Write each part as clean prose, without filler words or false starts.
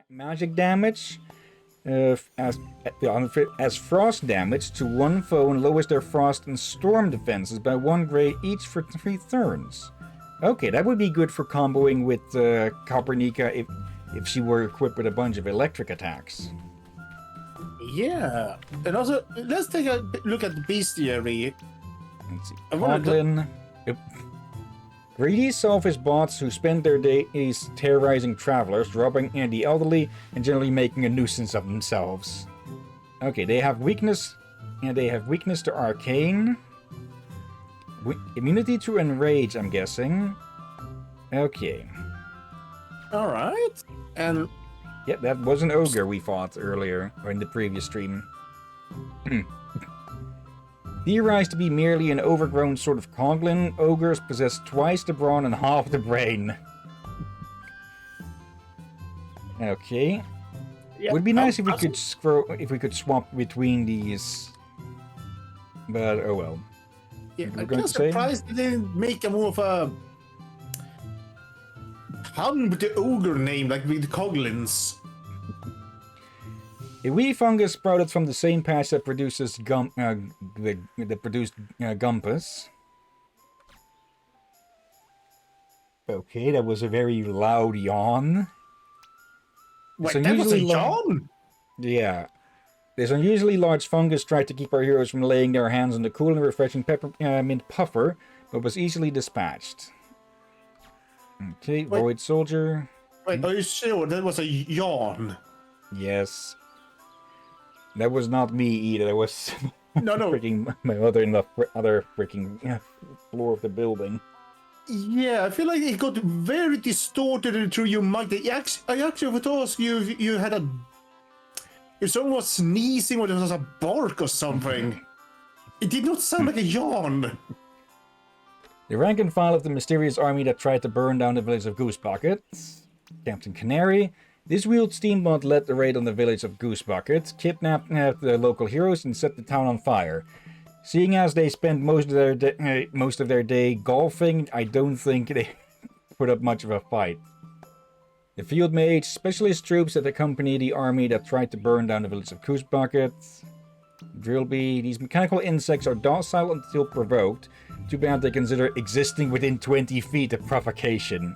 magic damage as frost damage to one foe and lowers their frost and storm defenses by 1 grade each for 3 turns. Okay, that would be good for comboing with Copernica if she were equipped with a bunch of electric attacks. Yeah, and also let's take a look at the bestiary. Let's see. Coglin. Greedy, selfish bots who spend their days terrorizing travelers, robbing the elderly, and generally making a nuisance of themselves. Okay, they have weakness, and they have weakness to arcane. Immunity to enrage, I'm guessing. Okay. Alright, and... Yeah, that was an ogre we fought earlier, or in the previous stream. Theorized to be merely an overgrown sort of Coglin, ogres possess twice the brawn and half the brain. Okay. Yeah, Would be nice if we could swap between these. But oh well. Yeah, I'm kind of surprised they didn't make a more of a pun with the ogre name, like with the Coglins. A wee fungus sprouted from the same patch that produces Gumpus. Okay, that was a very loud yawn. Wait, that was a yawn? Yeah. This unusually large fungus tried to keep our heroes from laying their hands on the cool and refreshing peppermint puffer, but was easily dispatched. Okay, wait. Void Soldier. Wait, are you sure that was a yawn? Yes. That was not me either. That was no. freaking my mother in the other freaking floor of the building. Yeah, I feel like it got very distorted through your mic. I actually would ask you if you had if someone was sneezing or there was a bark or something. It did not sound like a yawn. The rank and file of the mysterious army that tried to burn down the village of Goose Bucket. Captain Canary. This wheeled steamboat led the raid on the village of Goose Bucket, kidnapped the local heroes, and set the town on fire. Seeing as they spent most of their day golfing, I don't think they put up much of a fight. The field mage, specialist troops that accompany the army that tried to burn down the village of Goose Bucket. Drillbee. These mechanical insects are docile until provoked. Too bad they consider existing within 20 feet of provocation.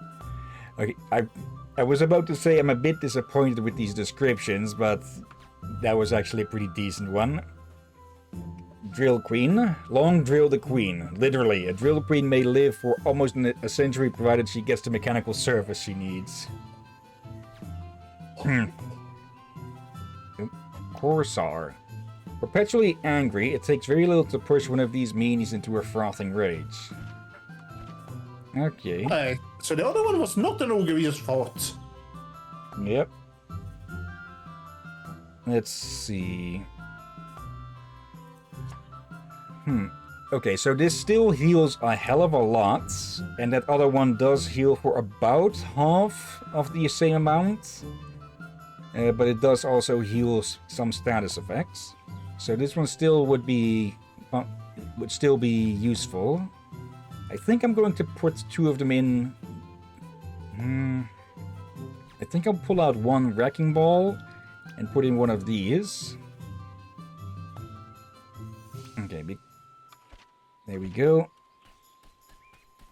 Okay, I was about to say I'm a bit disappointed with these descriptions, but that was actually a pretty decent one. Drill Queen. Long drill the queen. Literally, a drill queen may live for almost a century provided she gets the mechanical service she needs. Corsair. Perpetually angry, it takes very little to push one of these meanies into a frothing rage. Okay. So the other one was not an ogre we just fought. Yep. Let's see. Okay, so this still heals a hell of a lot, and that other one does heal for about half of the same amount. But it does also heal some status effects. So this one still would still be useful. I think I'm going to put 2 of them in. I think I'll pull out one Wrecking Ball and put in one of these. Okay, there we go.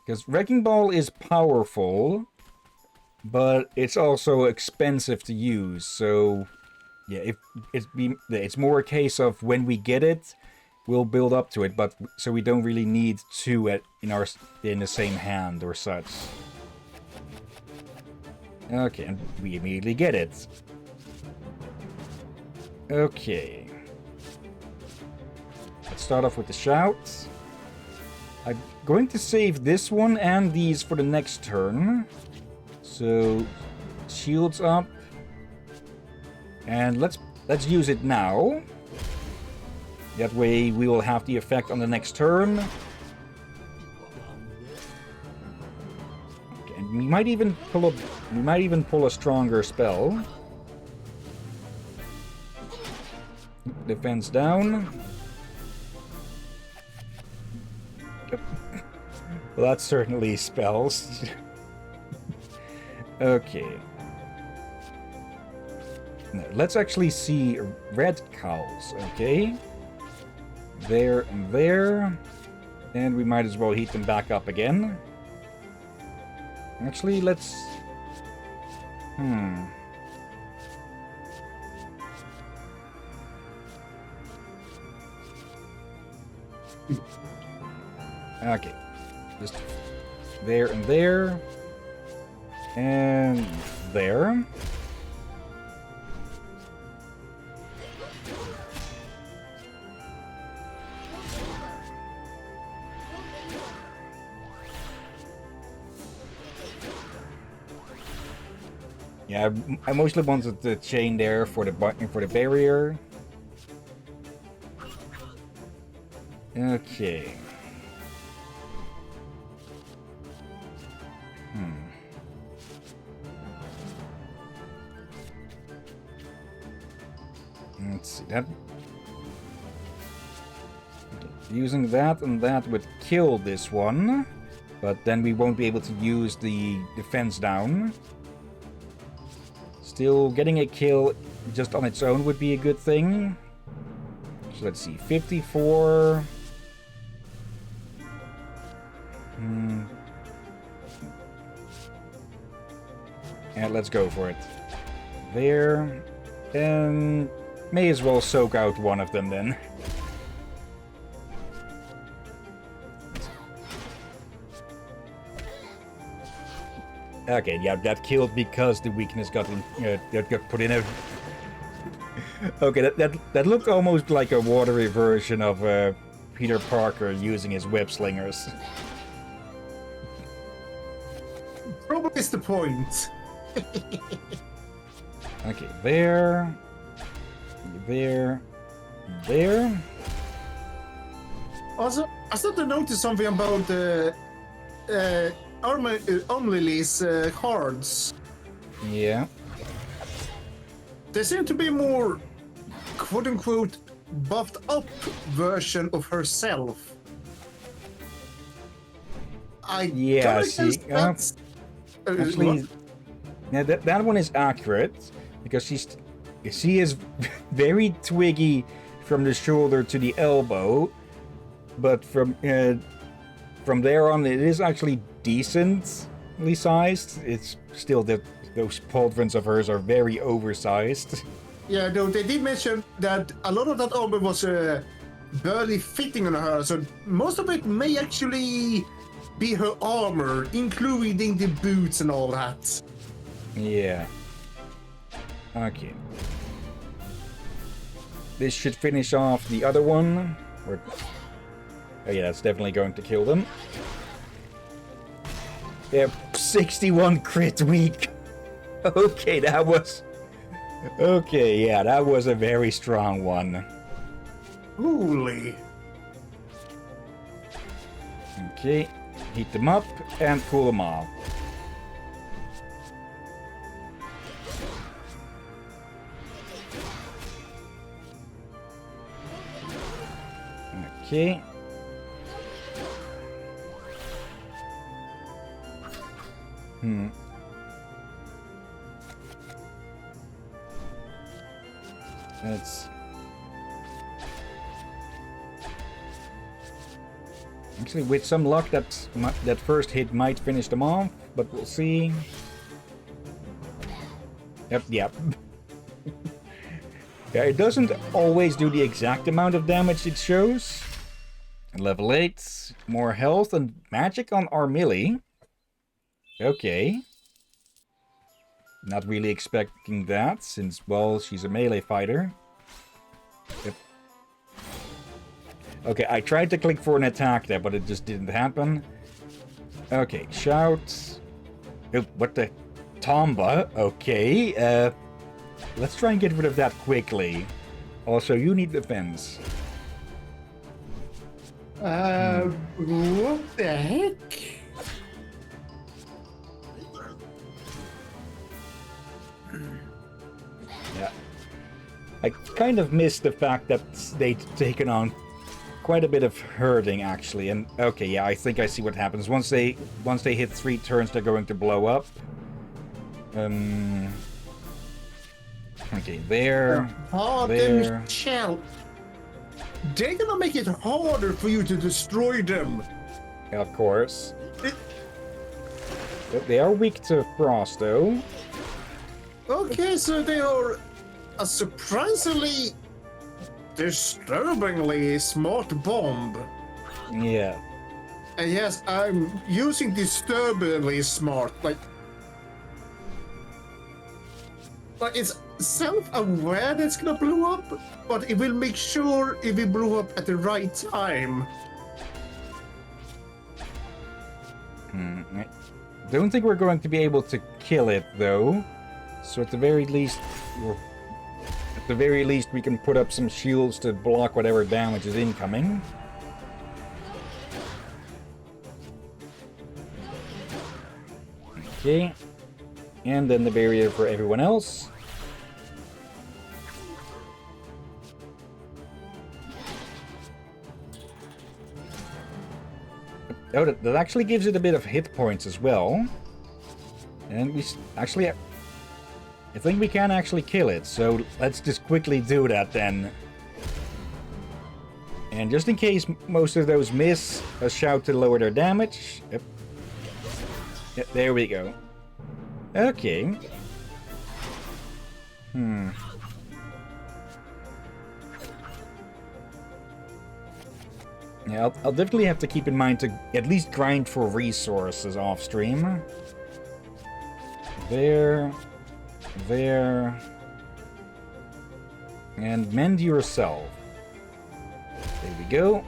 Because Wrecking Ball is powerful, but it's also expensive to use. So, yeah, it's more a case of when we get it, we'll build up to it. But so we don't really need 2 in the same hand or such. Okay, and we immediately get it. Okay. Let's start off with the shouts. I'm going to save this one and these for the next turn. So, shields up. And let's use it now. That way we will have the effect on the next turn. Okay, and we might even pull a stronger spell. Defense down. Well, that certainly spells. Okay. No, let's actually see red cows, okay? There and there. And we might as well heat them back up again. Actually, let's... Okay. Just there and there. And there. Yeah, I mostly wanted the chain there for the barrier. Okay. Let's see that. Using that and that would kill this one, but then we won't be able to use the defense down. Still, getting a kill just on its own would be a good thing. So let's see, 54. And let's go for it. There. And may as well soak out one of them then. Okay, yeah, that killed because the weakness got put in a... Okay, that looked almost like a watery version of Peter Parker using his web slingers. Probably is the point. Okay, there. There. There. Also, I started to notice something about Armley's cards. Yeah. There seem to be more quote-unquote buffed up version of herself. Yeah, see, actually, yeah, that one is accurate because she is very twiggy from the shoulder to the elbow, but from there on it is actually decently sized. It's still that those pauldrons of hers are very oversized. Yeah, though they did mention that a lot of that armor was barely fitting on her, so most of it may actually be her armor, including the boots and all that. Yeah. Okay. This should finish off the other one. Oh yeah, that's definitely going to kill them. Yeah, 61 crit weak. Okay, that was... Okay, yeah, that was a very strong one. Holy. Okay, heat them up and cool them off. Okay. That's... Actually, with some luck, that first hit might finish them off, but we'll see. Yep. Yeah, it doesn't always do the exact amount of damage it shows. Level 8, more health and magic on Armilly. Okay. Not really expecting that, since, well, she's a melee fighter. Yep. Okay, I tried to click for an attack there, but it just didn't happen. Okay, shout. Oh, what the... Tomba? Okay, let's try and get rid of that quickly. Also, you need defense. What the heck? Yeah. I kind of missed the fact that they'd taken on quite a bit of hurting, actually. And, okay, yeah, I think I see what happens. Once they hit 3 turns, they're going to blow up. Okay, there. Hardened There. shell. They're gonna make it harder for you to destroy them. Of course. They are weak to frost, though. Okay, so they are a surprisingly, disturbingly smart bomb. Yeah. And yes, I'm using disturbingly smart. Like it's self-aware that it's gonna blow up, but it will make sure it will blow up at the right time. I don't think we're going to be able to kill it, though. So at the very least, we can put up some shields to block whatever damage is incoming. Okay. And then the barrier for everyone else. Oh, that actually gives it a bit of hit points as well. And we actually... I think we can actually kill it, so let's just quickly do that then. And just in case most of those miss, a shout to lower their damage. Yep. Yeah, there we go. Okay. Yeah, I'll definitely have to keep in mind to at least grind for resources off stream. There. There. And mend yourself. There we go.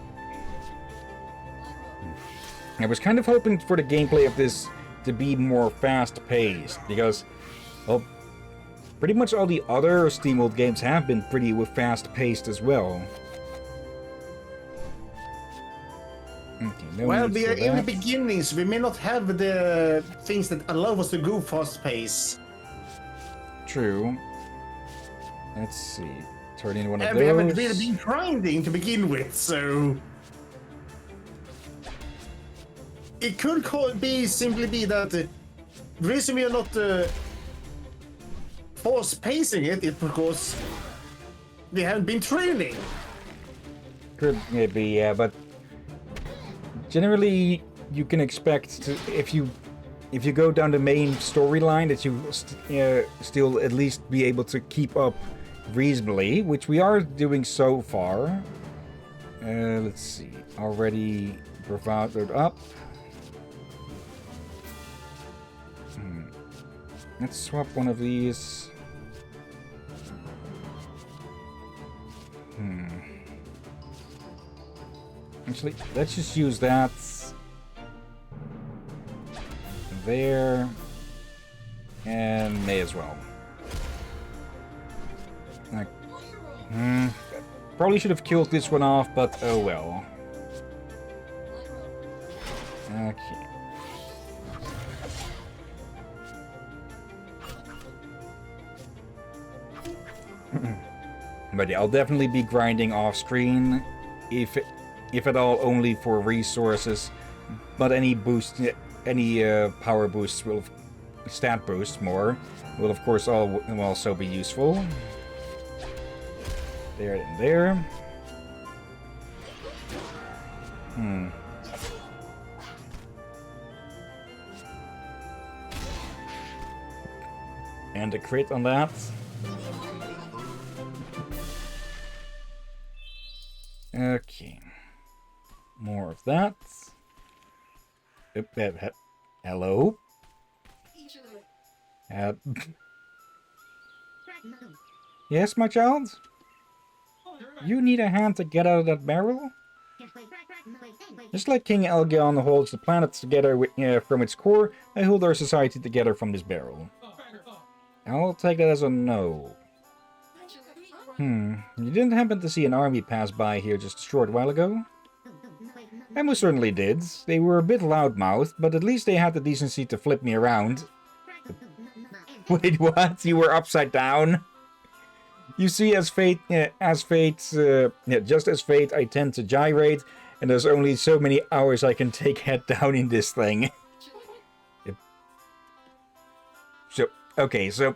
I was kind of hoping for the gameplay of this to be more fast-paced, because, well, pretty much all the other SteamWorld games have been pretty fast-paced as well. Okay, no Well, need we for are in the that. beginnings. We may not have the things that allow us to go fast pace. True. Let's see. Turn in one of And we haven't really those. been grinding to begin with, so... It could simply be that the reason we are not fast pacing it is because we haven't been training. Could maybe, yeah, but generally you can expect to, if you go down the main storyline, that you still at least be able to keep up reasonably, which we are doing so far. Let's see, already bravadoed up. Let's swap one of these. Actually, let's just use that. There. And may as well. Like, probably should have killed this one off, but oh well. Okay. But yeah, I'll definitely be grinding off screen, if at all, only for resources. But any boost, any power boosts will, stat boosts more, will of course will also be useful. There and there. And a crit on that. Okay. More of that. Hello? Yes, my child? You need a hand to get out of that barrel? Just like King Elgion holds the planet together from its core, I hold our society together from this barrel. I'll take that as a no. You didn't happen to see an army pass by here just a short while ago? I most certainly did. They were a bit loudmouthed, but at least they had the decency to flip me around. Wait, what? You were upside down? You see, just as fate, I tend to gyrate, and there's only so many hours I can take head down in this thing. Okay, so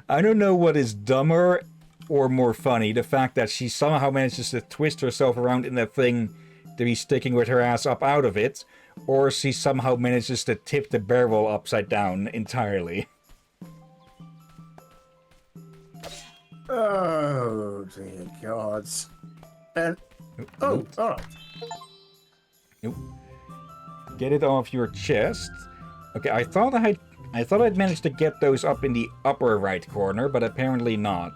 I don't know what is dumber or more funny. The fact that she somehow manages to twist herself around in that thing to be sticking with her ass up out of it, or she somehow manages to tip the barrel upside down entirely. Oh, dear gods. And... Oh, Nope. alright. Nope. Get it off your chest. Okay, I thought I'd managed to get those up in the upper right corner, but apparently not.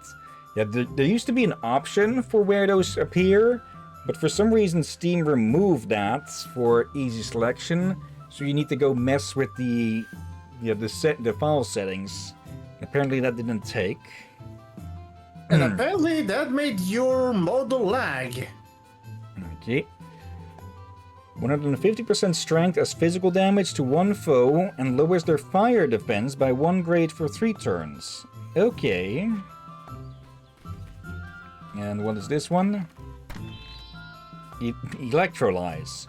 Yeah, there used to be an option for where those appear, but for some reason Steam removed that for easy selection. So you need to go mess with the file settings. Apparently that didn't take. And apparently that made your model lag. Okay. 150% strength as physical damage to one foe and lowers their fire defense by 1 grade for 3 turns. Okay. And what is this one? Electrolyze.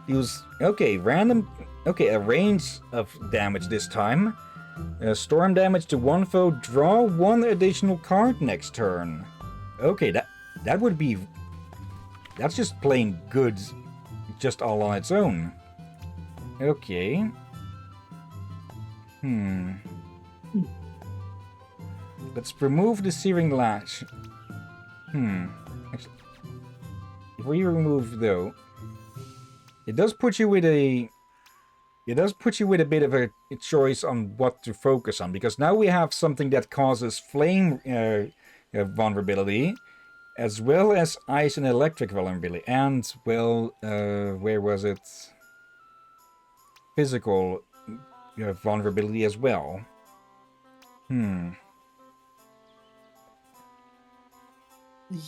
Use... Okay, random... Okay, a range of damage this time. Storm damage to one foe. Draw 1 additional card next turn. Okay, that would be... That's just plain good, just all on its own. Okay. Let's remove the searing lash. Actually, if we remove though, it does put you with a bit of a choice on what to focus on, because now we have something that causes flame vulnerability, as well as ice and electric vulnerability, and, well, where was it? Physical vulnerability as well.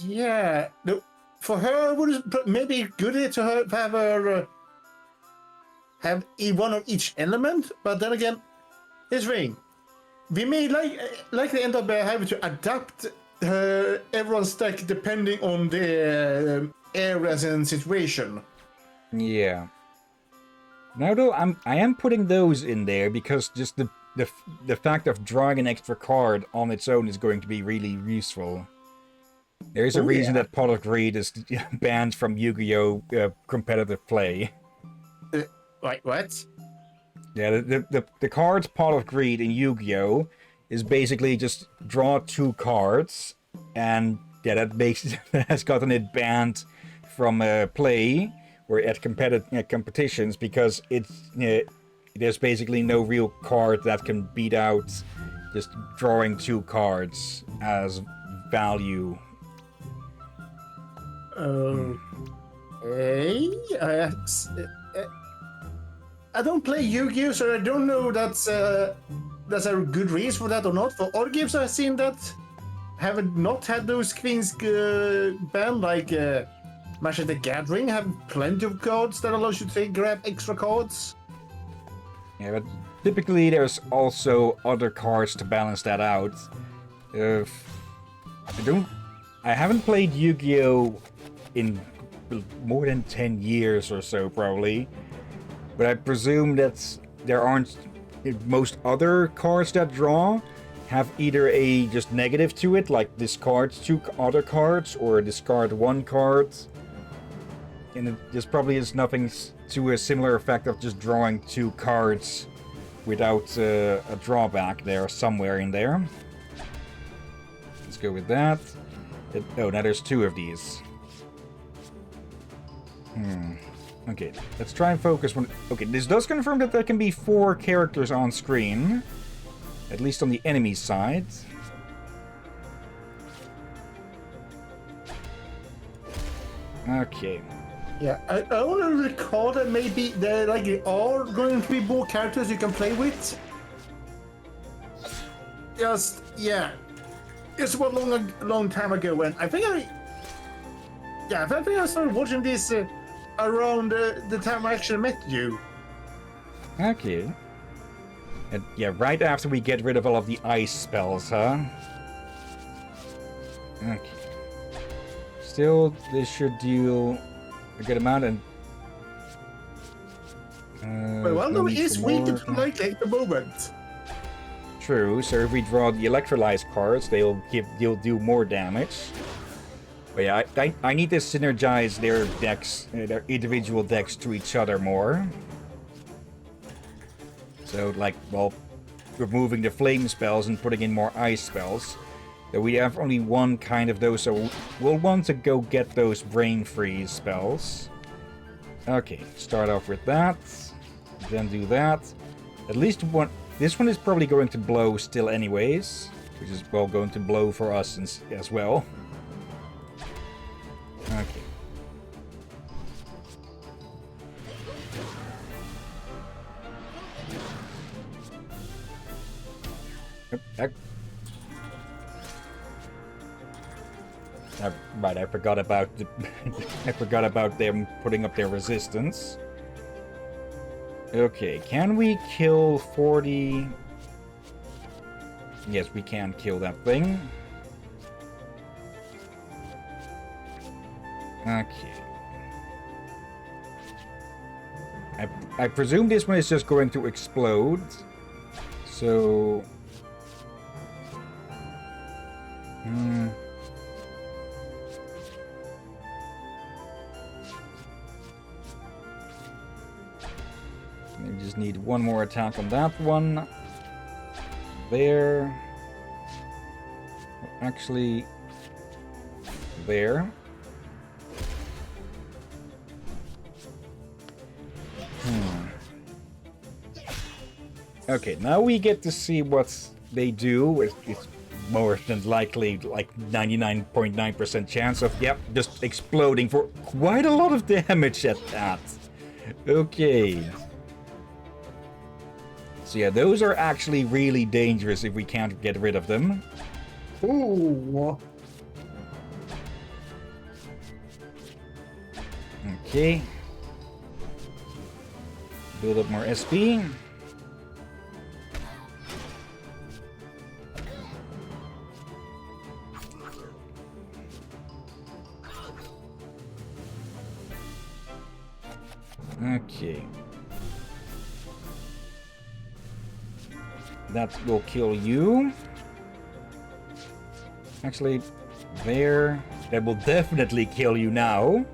Yeah. No, for her, would it maybe good to have her have one of each element, but then again, here's the thing. We may likely end up having to adapt everyone's deck depending on the areas and situation. Yeah. Now though, I am putting those in there because just the fact of drawing an extra card on its own is going to be really useful. There is a reason that Pot of Greed is banned from Yu-Gi-Oh! Competitive play. Wait, what? Yeah, the card Pot of Greed in Yu-Gi-Oh! Is basically just draw 2 cards, and yeah, that has gotten it banned from play or at competitions because there's basically no real card that can beat out just drawing 2 cards as value. I don't play Yu-Gi-Oh, so I don't know that's a good reason for that or not. For other games I've seen that haven't not had those queens banned, like Magic the Gathering have plenty of cards that allows you to grab extra cards. Yeah, but typically there's also other cards to balance that out. I haven't played Yu-Gi-Oh! In more than 10 years or so, probably. But I presume that there aren't... Most other cards that draw have either a just negative to it, like discard 2 other cards, or discard 1 card. And this probably is nothing to a similar effect of just drawing 2 cards without a drawback there, somewhere in there. Let's go with that. Oh, now there's 2 of these. Okay, let's try and focus one. Okay, this does confirm that there can be 4 characters on screen. At least on the enemy side. Okay. Yeah, I want to recall that maybe there are going to be more characters you can play with. Just, yeah. It's a long time ago when I think I started watching this around the time I actually met you. Okay. And yeah, right after we get rid of all of the ice spells, huh? Okay. Still, this should deal a good amount, and... Well, no is need for weaker more. than likely at the moment. True, so if we draw the electrolyze cards, they'll do more damage. But yeah, I need to synergize their decks, their individual decks to each other more. So, like, well, removing the flame spells and putting in more ice spells. So we have only one kind of those, so we'll want to go get those brain freeze spells. Okay, start off with that. Then do that. At least one. This one is probably going to blow still anyways. Which is, well, going to blow for us as well. Okay. Right, I forgot about I forgot about them putting up their resistance. Okay, can we kill 40? Yes, we can kill that thing. Okay. I presume this one is just going to explode. So... We just need one more attack on that one. There. Actually, there. Okay, now we get to see what they do. It's more than likely like 99.9% chance of, yep, just exploding for quite a lot of damage at that. Okay. So yeah, those are actually really dangerous if we can't get rid of them. Ooh. Okay. Build up more SP. Okay. That will kill you. Actually, there. That will definitely kill you now.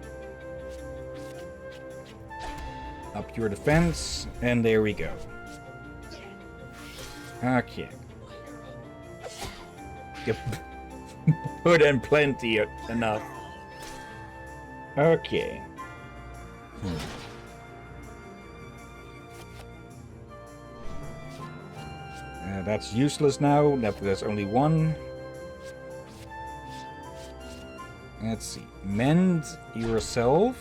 Up your defense, and there we go. Okay. Yep. More than plenty enough. Okay. That's useless now. There's only one. Let's see. Mend yourself.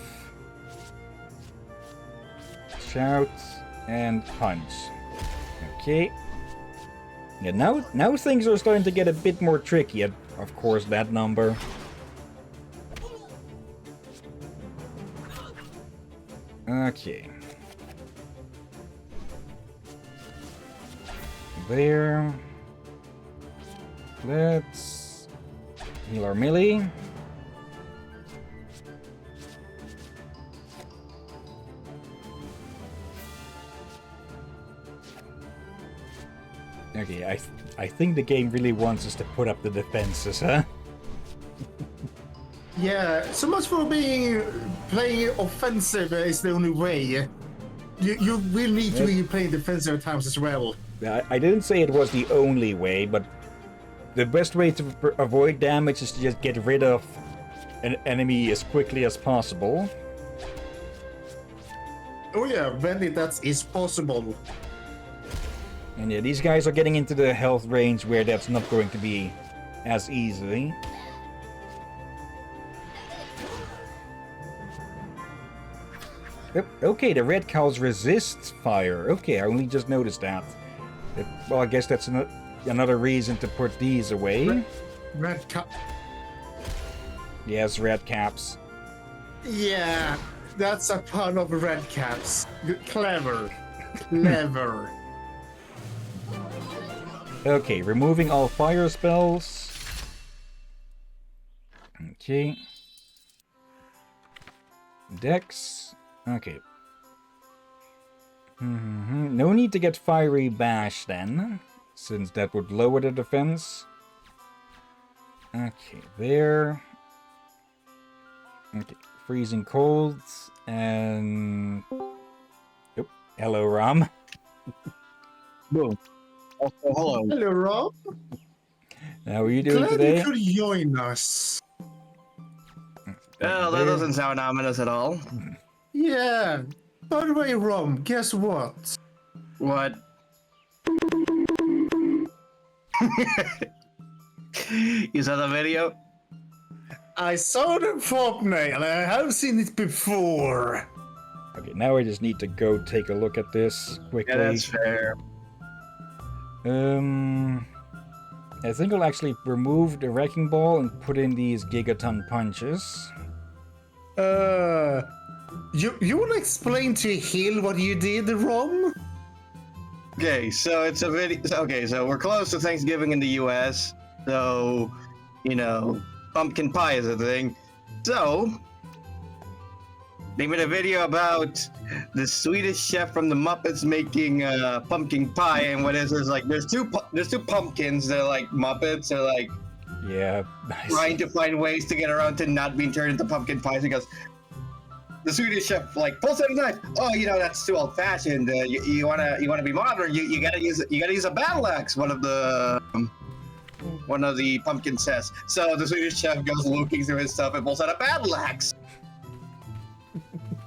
Shout and punch. Okay. Yeah, now things are starting to get a bit more tricky. Of course, that number. Okay. There. Let's heal our melee. Okay, I think the game really wants us to put up the defenses, huh? Yeah, so much for playing offensive is the only way. You will need to be playing defensive at times as well. I didn't say it was the only way, but the best way to avoid damage is to just get rid of an enemy as quickly as possible. Oh yeah, when that is possible. And yeah, these guys are getting into the health range where that's not going to be as easy. Yep, okay, the red cows resist fire. Okay, I only just noticed that. Well, I guess that's another reason to put these away. Red cap. Yes, red caps. Yeah, that's a pun of red caps. Clever. Clever. Okay, removing all fire spells. Okay. Dex. Okay. No need to get Fiery Bash then. since that would lower the defense. Okay, there. Okay, freezing cold, and... Oh, hello, Rom. Boom. Also, hello. Hello, Rob. How are you doing Glad today? you could join us. Well, that doesn't sound ominous at all. Yeah. By the way, Rob, guess what? What? You saw the video? I saw the thumbnail. I have seen it before. Okay, now I just need to go take a look at this quickly. Yeah, that's fair. I think I'll actually remove the wrecking ball and put in these gigaton punches. You want to explain to Hill what you did, Rom? Okay, so it's a video. Okay, so we're close to Thanksgiving in the U.S., so you know, pumpkin pie is a thing. So they made a video about the Swedish chef from the Muppets making pumpkin pie, and what is like there's two pumpkins. They're like Muppets. They're like Yeah. trying to find ways to get around to not being turned into pumpkin pies because the Swedish chef like pulls out a knife. Oh, you know that's too old-fashioned. You wanna be modern. You gotta use a battle axe. One of the pumpkins says. So the Swedish chef goes looking through his stuff and pulls out a battle axe.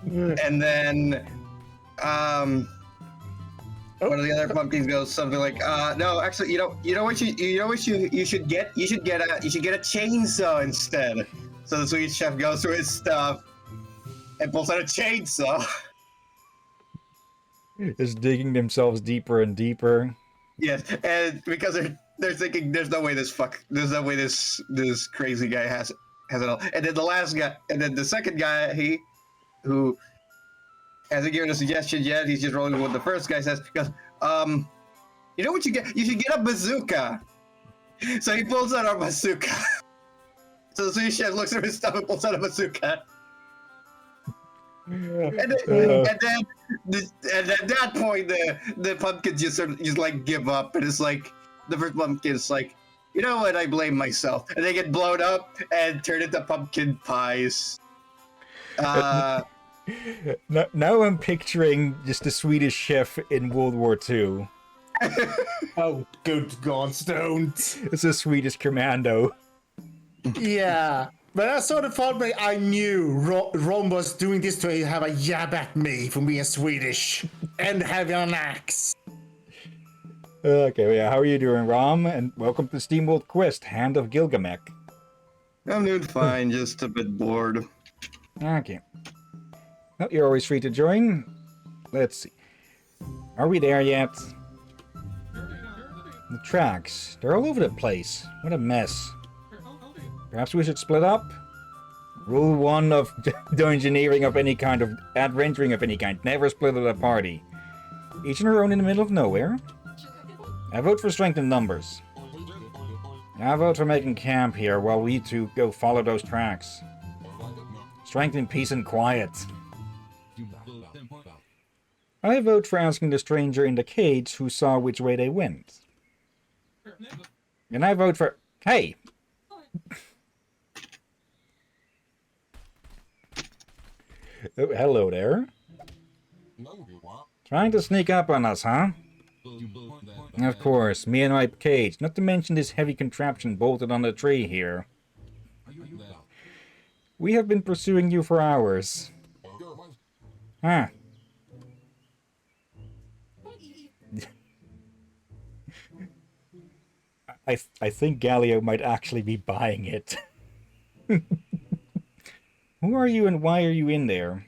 And then one of the other pumpkins goes something like, no, actually, you know what you should get a chainsaw instead. So the Swedish chef goes through his stuff and pulls out a chainsaw. Just digging themselves deeper and deeper. Yes, and because they're thinking there's no way this crazy guy has it all. And then the second guy who hasn't given a suggestion yet, he's just rolling with what the first guy says. He goes, you know what you get? You should get a bazooka. So he pulls out a bazooka. So the Swedish chef looks at his stuff and pulls out a bazooka. And then at that point, the pumpkins just like give up, and it's like the first pumpkin's like, you know what? I blame myself, and they get blown up and turn into pumpkin pies. Now I'm picturing just the Swedish chef in World War II. Oh, good God, don't. It's a Swedish commando. Yeah. When I saw the thumbnail, I knew Rom was doing this to have a jab at me for being Swedish and having an axe. Okay, yeah, how are you doing, Rom? And welcome to SteamWorld Quest, Hand of Gilgamech. I'm doing fine, just a bit bored. Okay. Well, you're always free to join. Let's see. Are we there yet? The tracks. They're all over the place. What a mess. Perhaps we should split up? Rule 1 of engineering of any kind, of adventuring of any kind. Never split at a party. Each on her own in the middle of nowhere. I vote for strength in numbers. I vote for making camp here while we two go follow those tracks. Strength in peace and quiet. I vote for asking the stranger in the cage who saw which way they went. And I vote for... Hey! Oh, hello there. Trying to sneak up on us, huh? Of course, me and my cage, not to mention this heavy contraption bolted on the tree here. We have been pursuing you for hours. Huh. I think Galio might actually be buying it. Who are you and why are you in there?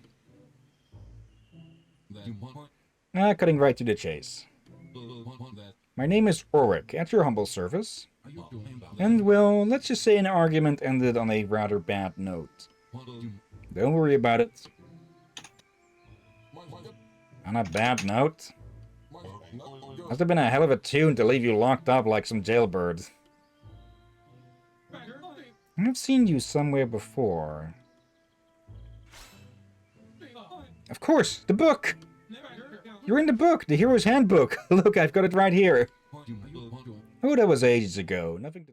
Cutting right to the chase. My name is Ulrich, at your humble service. And, well, let's just say an argument ended on a rather bad note. Don't worry about it. On a bad note? Must have been a hell of a tune to leave you locked up like some jailbird. I've seen you somewhere before. Of course, the book! You're in the book, the Hero's Handbook. Look, I've got it right here. Oh, that was ages ago. Nothing to